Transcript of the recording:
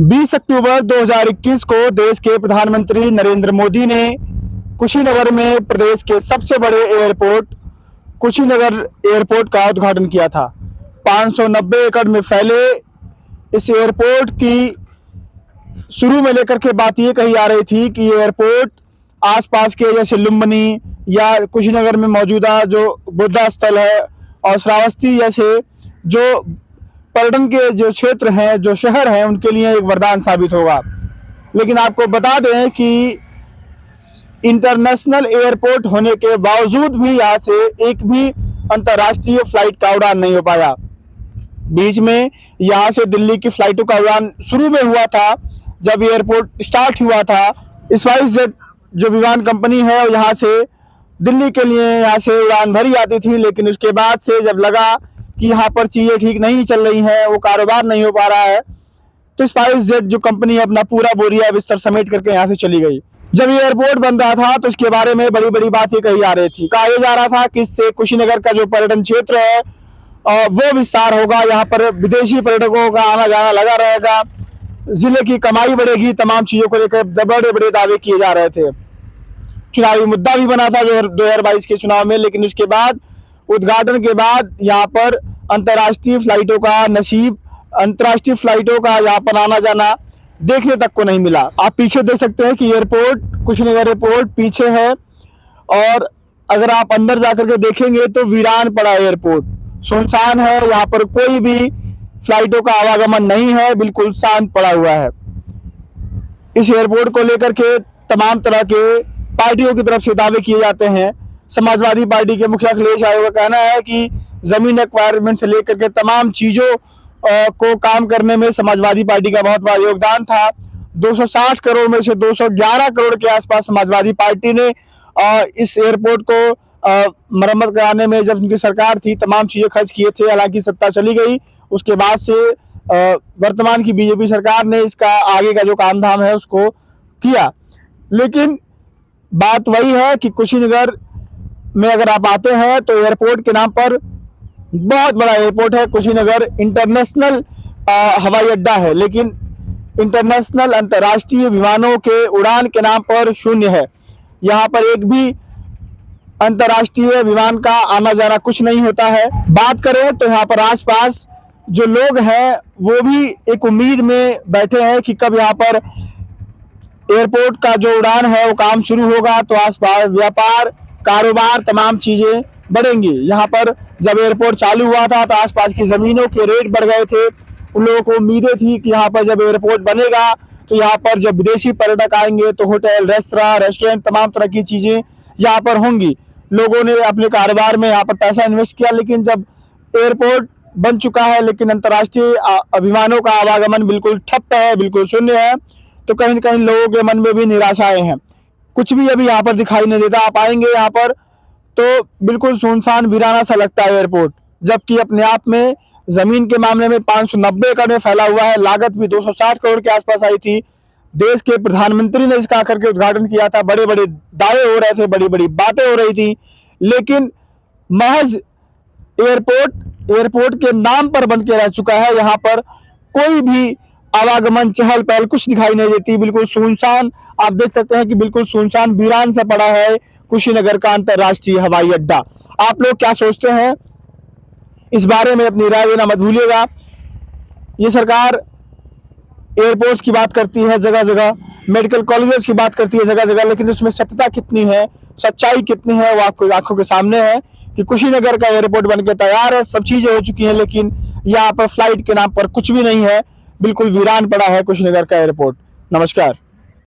20 अक्टूबर 2021 को देश के प्रधानमंत्री नरेंद्र मोदी ने कुशीनगर में प्रदेश के सबसे बड़े एयरपोर्ट कुशीनगर एयरपोर्ट का उद्घाटन किया था। 590 एकड़ में फैले इस एयरपोर्ट की शुरू में लेकर के बात ये कही आ रही थी कि ये एयरपोर्ट आसपास के जैसे लुम्बिनी या कुशीनगर में मौजूदा जो बुद्धा स्थल है और श्रावस्ती जैसे जो पर्यटन के जो क्षेत्र हैं, जो शहर हैं, उनके लिए एक वरदान साबित होगा। लेकिन आपको बता दें कि इंटरनेशनल एयरपोर्ट होने के बावजूद भी यहाँ से एक भी अंतर्राष्ट्रीय फ्लाइट का उड़ान नहीं हो पाया। बीच में यहाँ से दिल्ली की फ्लाइटों का उड़ान शुरू में हुआ था। जब एयरपोर्ट स्टार्ट हुआ था, स्पाइसजेट जो विमान कंपनी है यहाँ से दिल्ली के लिए यहाँ से उड़ान भरी आती थी, लेकिन उसके बाद से जब लगा कि यहाँ पर चीज़ें ठीक नहीं चल रही हैं, वो कारोबार नहीं हो पा रहा है, तो स्पाइसजेट जो कंपनी है अपना पूरा बोरिया बिस्तर समेट करके यहाँ से चली गई। जब ये एयरपोर्ट बन रहा था तो इसके बारे में बड़ी बड़ी बातें कही आ रही थी। कहा यह जा रहा था कि इससे कुशीनगर का जो पर्यटन क्षेत्र है वो विस्तार होगा, यहाँ पर विदेशी पर्यटकों का आना जाना लगा रहेगा, जिले की कमाई बढ़ेगी। तमाम चीज़ों को लेकर बड़े बड़े दावे किए जा रहे थे। चुनावी मुद्दा भी बना था 2022 के चुनाव में, लेकिन उसके बाद उद्घाटन के बाद यहाँ पर अंतर्राष्ट्रीय फ्लाइटों का नसीब, अंतर्राष्ट्रीय फ्लाइटों का यहाँ पर आना जाना देखने तक को नहीं मिला। आप पीछे देख सकते हैं कि एयरपोर्ट कुशीनगर एयरपोर्ट पीछे है, और अगर आप अंदर जाकर के देखेंगे तो वीरान पड़ा एयरपोर्ट, सुनसान है। यहाँ पर कोई भी फ्लाइटों का आवागमन नहीं है, बिल्कुल शांत पड़ा हुआ है। इस एयरपोर्ट को लेकर के तमाम तरह के पार्टियों की तरफ से दावे किए जाते हैं। समाजवादी पार्टी के मुखिया अखिलेश यादव का कहना है कि जमीन एक्वायरमेंट से लेकर के तमाम चीजों को काम करने में समाजवादी पार्टी का बहुत बड़ा योगदान था। 260 करोड़ में से 211 करोड़ के आसपास समाजवादी पार्टी ने इस एयरपोर्ट को मरम्मत कराने में, जब उनकी सरकार थी, तमाम चीजें खर्च किए थे। हालांकि सत्ता चली गई, उसके बाद से वर्तमान की बीजेपी सरकार ने इसका आगे का जो काम धाम है उसको किया। लेकिन बात वही है कि कुशीनगर में अगर आप आते हैं तो एयरपोर्ट के नाम पर बहुत बड़ा एयरपोर्ट है। कुशीनगर इंटरनेशनल हवाई अड्डा है, लेकिन इंटरनेशनल अंतर्राष्ट्रीय विमानों के उड़ान के नाम पर शून्य है। यहाँ पर एक भी अंतर्राष्ट्रीय विमान का आना जाना कुछ नहीं होता है। बात करें तो यहाँ पर आसपास जो लोग हैं वो भी एक उम्मीद में बैठे हैं कि कब यहाँ पर एयरपोर्ट का जो उड़ान है वो काम शुरू होगा तो आसपास व्यापार, कारोबार, तमाम चीजें बढ़ेंगी। यहाँ पर जब एयरपोर्ट चालू हुआ था तो आसपास की जमीनों के रेट बढ़ गए थे। उन लोगों को उम्मीदें थी कि यहाँ पर जब एयरपोर्ट बनेगा तो यहाँ पर जब विदेशी पर्यटक आएंगे तो होटल, रेस्टोरेंट, तमाम तरह की चीजें यहाँ पर होंगी। लोगों ने अपने कारोबार में यहाँ पर पैसा इन्वेस्ट किया, लेकिन जब एयरपोर्ट बन चुका है लेकिन अंतर्राष्ट्रीय विमानों का आवागमन बिल्कुल ठप्प है, बिल्कुल शून्य है, तो कहीं न कहीं लोगों के मन में भी निराशाएं हैं। कुछ भी अभी यहाँ पर दिखाई नहीं देता। आप आएंगे यहाँ पर तो बिल्कुल सुनसान वीराना सा लगता है एयरपोर्ट, जबकि अपने आप में जमीन के मामले में 590 एकड़ में फैला हुआ है। लागत भी 260 करोड़ के आसपास आई थी। देश के प्रधानमंत्री ने इसका आकर के उद्घाटन किया था। बड़े बड़े दावे हो रहे थे, बड़ी बड़ी बातें हो रही थी, लेकिन महज एयरपोर्ट के नाम पर बन के रह चुका है। यहाँ पर कोई भी आवागमन, चहल पहल कुछ दिखाई नहीं देती। बिल्कुल सुनसान, आप देख सकते हैं कि बिल्कुल सुनसान वीरान सा पड़ा है कुशीनगर का अंतर्राष्ट्रीय हवाई अड्डा। आप लोग क्या सोचते हैं इस बारे में? अपनी राय देना मत भूलिएगा। ये सरकार एयरपोर्ट्स की बात करती है जगह जगह, मेडिकल कॉलेजेस की बात करती है जगह जगह, लेकिन उसमें सत्यता कितनी है, सच्चाई कितनी है, वो आपको आंखों के सामने है कि कुशीनगर का एयरपोर्ट बनके तैयार है, सब चीजें हो चुकी हैं, लेकिन यहाँ पर फ्लाइट के नाम पर कुछ भी नहीं है। बिल्कुल वीरान पड़ा है कुशीनगर का एयरपोर्ट। नमस्कार।